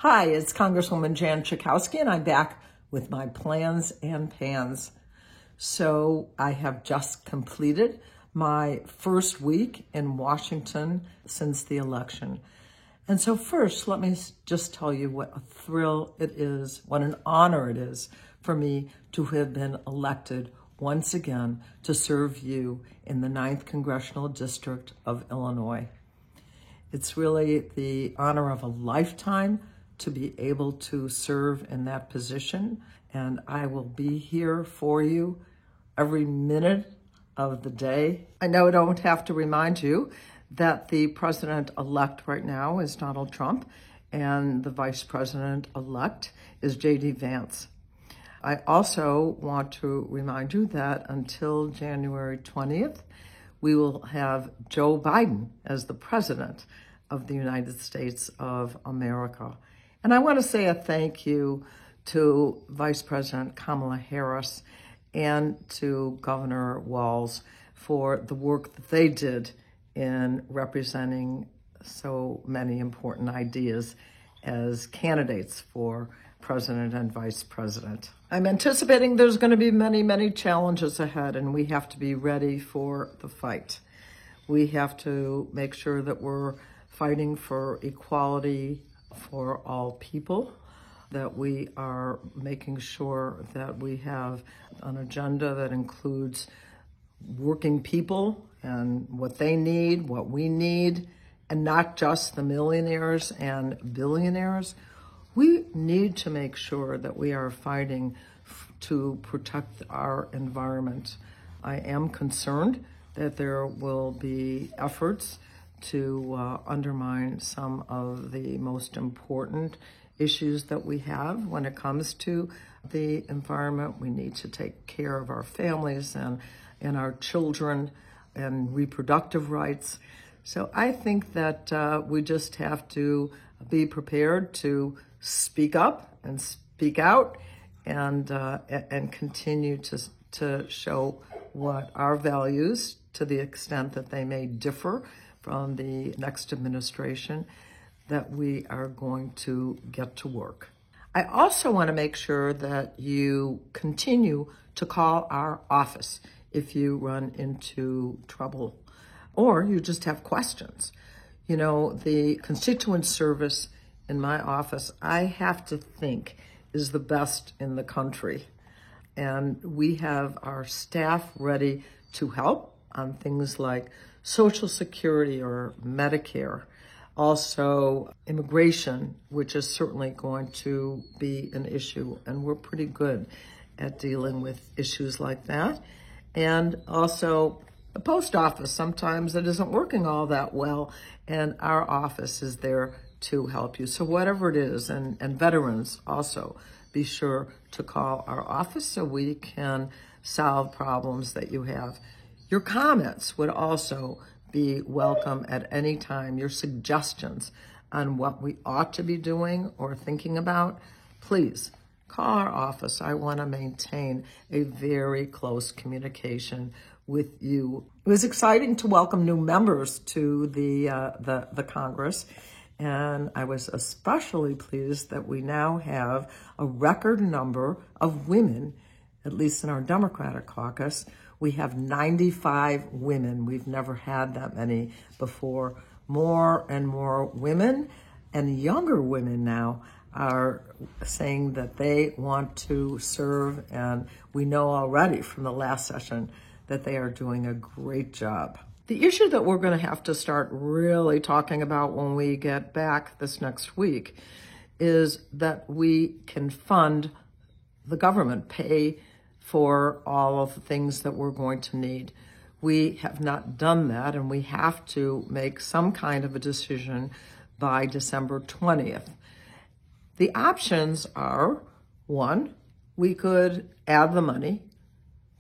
Hi, it's Congresswoman Jan Schakowsky, and I'm back with my plans and pans. So I have just completed my first week in Washington since the election. And so first, let me just tell you what a thrill it is, what an honor it is for me to have been elected once again to serve you in the 9th Congressional District of Illinois. It's really the honor of a lifetime to be able to serve in that position, and I will be here for you every minute of the day. I know I don't have to remind you that the president-elect right now is Donald Trump, and the vice president-elect is J.D. Vance. I also want to remind you that until January 20th, we will have Joe Biden as the president of the United States of America. And I want to say a thank you to Vice President Kamala Harris and to Governor Walz for the work that they did in representing so many important ideas as candidates for president and vice president. I'm anticipating there's going to be many, many challenges ahead, and we have to be ready for the fight. We have to make sure that we're fighting for equality for all people, that we are making sure that we have an agenda that includes working people and what they need, what we need, and not just the millionaires and billionaires. We need to make sure that we are fighting to protect our environment. I am concerned that there will be efforts to undermine some of the most important issues that we have when it comes to the environment. We need to take care of our families and our children and reproductive rights. So I think that we just have to be prepared to speak up and speak out and continue to show what our values, to the extent that they may differ from the next administration, that we are going to get to work. I also want to make sure that you continue to call our office if you run into trouble or you just have questions. You know, the constituent service in my office, I have to think, is the best in the country. And we have our staff ready to help on things like Social Security or Medicare, also immigration, which is certainly going to be an issue, and we're pretty good at dealing with issues like that. And also the post office, sometimes it isn't working all that well, and our office is there to help you. So whatever it is, and veterans also, be sure to call our office so we can solve problems that you have. Your comments would also be welcome at any time. Your suggestions on what we ought to be doing or thinking about, please call our office. I want to maintain a very close communication with you. It was exciting to welcome new members to the Congress, and I was especially pleased that we now have a record number of women, at least in our Democratic caucus. We have 95 women. We've never had that many before. More and more women and younger women now are saying that they want to serve, and we know already from the last session that they are doing a great job. The issue that we're going to have to start really talking about when we get back this next week is that we can fund the government, pay for all of the things that we're going to need. We have not done that, and we have to make some kind of a decision by December 20th. The options are, one, we could add the money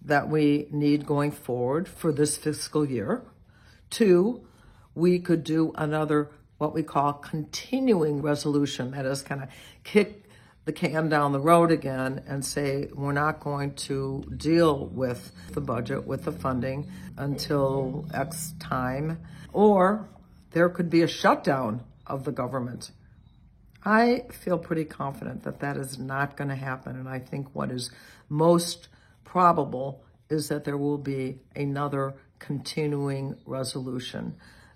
that we need going forward for this fiscal year. Two, we could do another, what we call continuing resolution, that is kind of kick the can down the road again and say, we're not going to deal with the budget, with the funding until X time, or there could be a shutdown of the government. I feel pretty confident that that is not going to happen. And I think what is most probable is that there will be another continuing resolution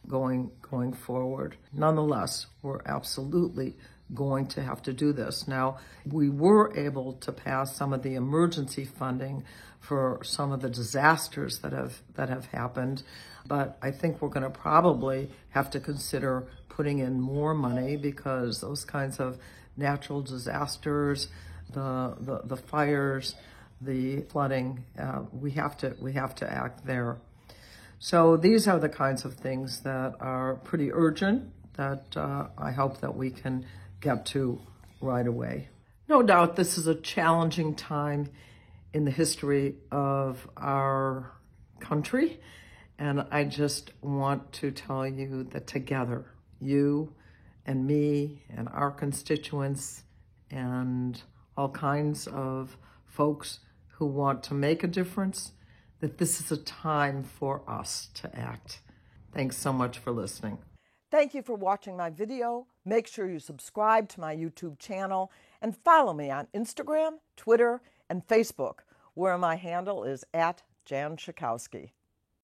going forward. Nonetheless, we're absolutely going to have to do this. Now, we were able to pass some of the emergency funding for some of the disasters that have happened, but I think we're going to probably have to consider putting in more money because those kinds of natural disasters, the fires, the flooding, we have to act there. So these are the kinds of things that are pretty urgent that I hope that we can get to right away. No doubt this is a challenging time in the history of our country, and I just want to tell you that together, you and me and our constituents and all kinds of folks who want to make a difference, that this is a time for us to act. Thanks so much for listening. Thank you for watching my video. Make sure you subscribe to my YouTube channel and follow me on Instagram, Twitter, and Facebook, where my handle is @Jan Schakowsky.